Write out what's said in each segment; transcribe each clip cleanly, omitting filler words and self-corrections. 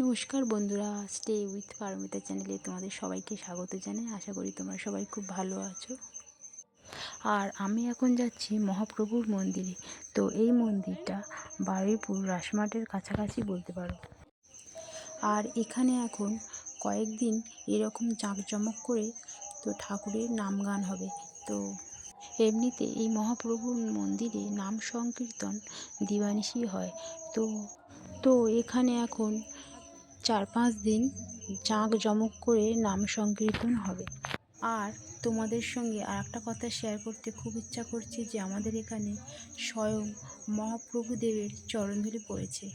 নমস্কার বন্ধুরা, stay with Paromita চ্যানেলে তোমাদের সবাইকে স্বাগত জানাই। আশা করি তোমরা সবাই খুব ভালো আছো। আর আমি এখন যাচ্ছি মহাপ্রভুর মন্দিরে। তো এই মন্দিরটা বারুইপুর রাসমাটের কাছাকাছি বলতে পারো। আর এখানে এখন কয়েকদিন এরকম জাঁকজমক করে তো ঠাকুরের নাম গান হবে। তো এমনিতে এই মহাপ্রভুর মন্দিরে নাম সংকীর্তন দিবানিশি হয়। তো তো এখানে এখন 4-5 দিন জাঁকজমক করে নাম সংকীর্তন হবে। আর তোমাদের সঙ্গে আর একটা কথা শেয়ার করতে খুব ইচ্ছা করছে যে আমাদের এখানে স্বয়ং মহাপ্রভুদেবের চরণধুলি পড়েছে।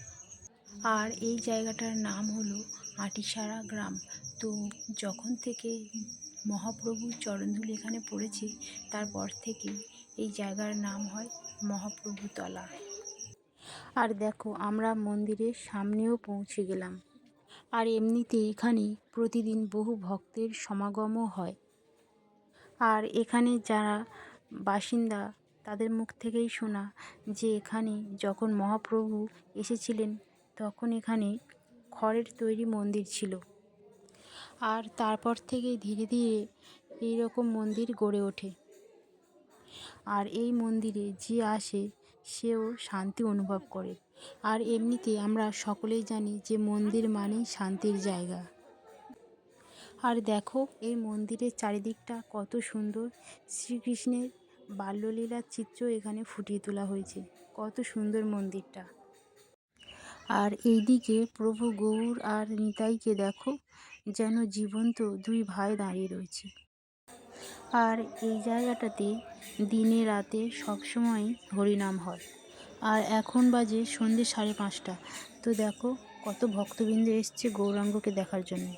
আর এই জায়গাটার নাম হলো আটিসারা গ্রাম। তো যখন থেকে মহাপ্রভুর চরণধুলি এখানে পড়েছে তারপর থেকে এই জায়গার নাম হয় মহাপ্রভুতলা। আর দেখো, আমরা মন্দিরের সামনেও পৌঁছে গেলাম। আর এমনিতে এখানে প্রতিদিন বহু ভক্তের সমাগমও হয়। আর এখানে যারা বাসিন্দা তাদের মুখ থেকেই শোনা যে এখানে যখন মহাপ্রভু এসেছিলেন তখন এখানে খড়ের তৈরি মন্দির ছিল। আর তারপর থেকেই ধীরে ধীরে এই রকম মন্দির গড়ে ওঠে। আর এই মন্দিরে যে আসে সেও শান্তি অনুভব করে। আর এমনিতে আমরা সকলেই জানি যে মন্দির মানেই শান্তির জায়গা। আর দেখো, এই মন্দিরের চারিদিকটা কত সুন্দর। শ্রীকৃষ্ণের বাল্যলীলার চিত্র এখানে ফুটিয়ে তোলা হয়েছে। কত সুন্দর মন্দিরটা। আর এইদিকে প্রভু গৌর আর নিতাইকে দেখো, যেন জীবন্ত দুই ভাই দাঁড়িয়ে রয়েছে। আর এই জায়গাটাতে দিনে রাতে সবসময় হরিনাম হয়। আর এখন বাজে সন্ধ্যে 5:30। তো দেখো কত ভক্তবৃন্দ এসছে গৌরাঙ্গকে দেখার জন্য।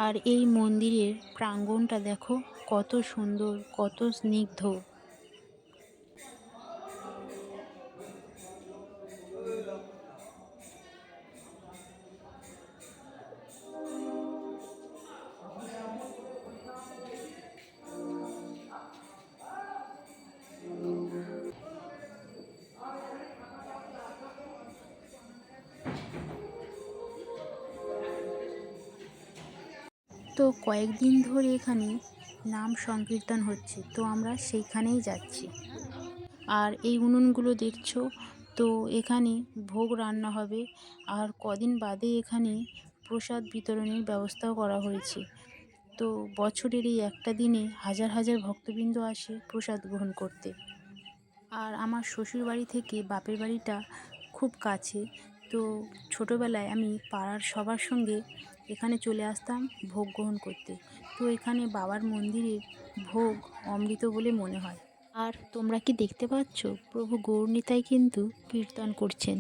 আর এই মন্দিরের প্রাঙ্গণটা দেখো কত সুন্দর, কত স্নিগ্ধ। তো কয়েকদিন ধরে এখানে নাম সংকীর্তন হচ্ছে, তো আমরা সেইখানেই যাচ্ছি। আর এই উনুনগুলো দেখছো, তো এখানে ভোগ রান্না হবে। আর কদিন বাদে এখানে প্রসাদ বিতরণের ব্যবস্থাও করা হয়েছে। তো বছরের এই একটা দিনে হাজার হাজার ভক্তবৃন্দ আসে প্রসাদ গ্রহণ করতে। আর আমার শ্বশুর বাড়ি থেকে বাপের বাড়িটা খুব কাছে। তো ছোটোবেলায় আমি পাড়ার সবার সঙ্গে এখানে চলে আসতাম ভোগ গ্রহণ করতে। তো এখানে বাবার মন্দিরের ভোগ অমৃত বলে মনে হয়। আর তোমরা কি দেখতে পাচ্ছ, প্রভু গৌরনিতাই কিন্তু কীর্তন করছেন।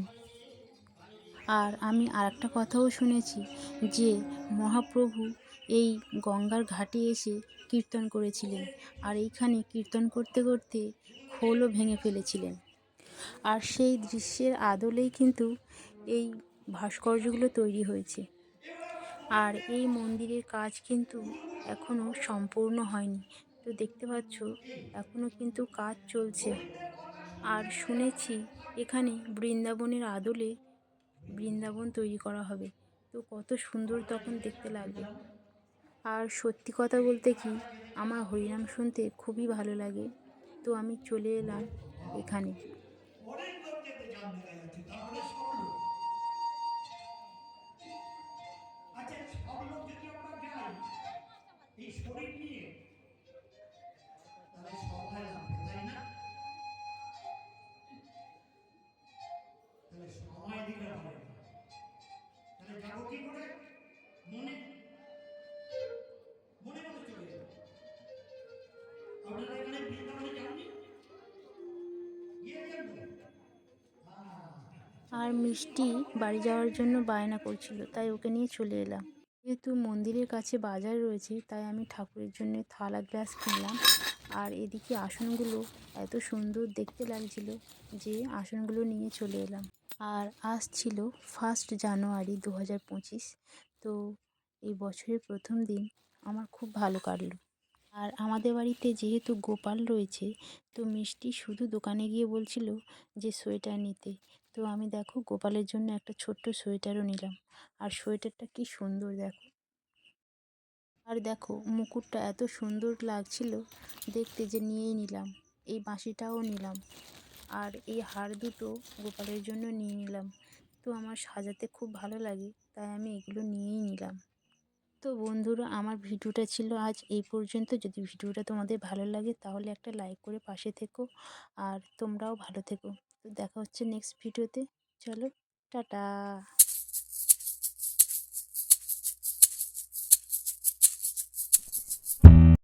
আর আমি আরেকটা কথাও শুনেছি যে মহাপ্রভু এই গঙ্গার ঘাটে এসে কীর্তন করেছিলেন। আর এইখানে কীর্তন করতে করতে খোলও ভেঙে ফেলেছিলেন। আর সেই দৃশ্যের আদলেই কিন্তু এই ভাস্কর্যগুলো তৈরি হয়েছে। আর এই মন্দিরের কাজ কিন্তু এখনও সম্পূর্ণ হয়নি। তো দেখতে পাচ্ছ এখনও কিন্তু কাজ চলছে। আর শুনেছি এখানে বৃন্দাবনের আদলে বৃন্দাবন তৈরি করা হবে। তো কত সুন্দর তখন দেখতে লাগবে। আর সত্যি কথা বলতে কি, আমার হরিনাম শুনতে খুবই ভালো লাগে। তো আমি চলে এলাম এখানে। অনেক লোক যেতে গান দেখা যাচ্ছে, তারপরে সব লোক। আচ্ছা, সব লোক যদি আমরা যাই এই শরীর নিয়ে, তাহলে সবাই লাগবে, তাই না? তাহলে সময় দিলে হবে না। তাহলে যাবো কি করে? মনে মনে মনে চলে যাবো। আপনারা এখানে বৃন্দাবনে যাননি? গিয়েছেন তো? আর মিষ্টি বাড়ি যাওয়ার জন্য বায়না করছিল, তাই ওকে নিয়ে চলে এলাম। যেহেতু মন্দিরের কাছে বাজার রয়েছে, তাই আমি ঠাকুরের জন্য থালা গ্লাস কিনলাম। আর এদিকে আসনগুলো এত সুন্দর দেখতে লাগছিল যে আসনগুলো নিয়ে চলে এলাম। আর আসছিল 1 জানুয়ারি 2025। তো এই বছরের প্রথম দিন আমার খুব ভালো কাটলো। আর আমাদের বাড়িতে যেহেতু গোপাল রয়েছে, তো মিষ্টি শুধু দোকানে গিয়ে বলছিল যে সোয়েটার নিতে। তো আমি দেখো গোপালের জন্য একটা ছোট্ট সোয়েটারও নিলাম। আর সোয়েটারটা কি সুন্দর দেখো। আর দেখো মুকুটটা এত সুন্দর লাগছিল দেখতে যে নিয়েই নিলাম। এই বাঁশিটাও নিলাম। আর এই হার দুটো গোপালের জন্য নিয়ে নিলাম। তো আমার সাজাতে খুব ভালো লাগে, তাই আমি এগুলো নিয়েই নিলাম। তো বন্ধুরা, আমার ভিডিওটা ছিল আজ এই পর্যন্ত। যদি ভিডিওটা তোমাদের ভালো লাগে তাহলে একটা লাইক করে পাশে থেকো। আর তোমরাও ভালো থেকো। তো দেখা হচ্ছে নেক্সট ভিডিওতে। চলো, টাটা।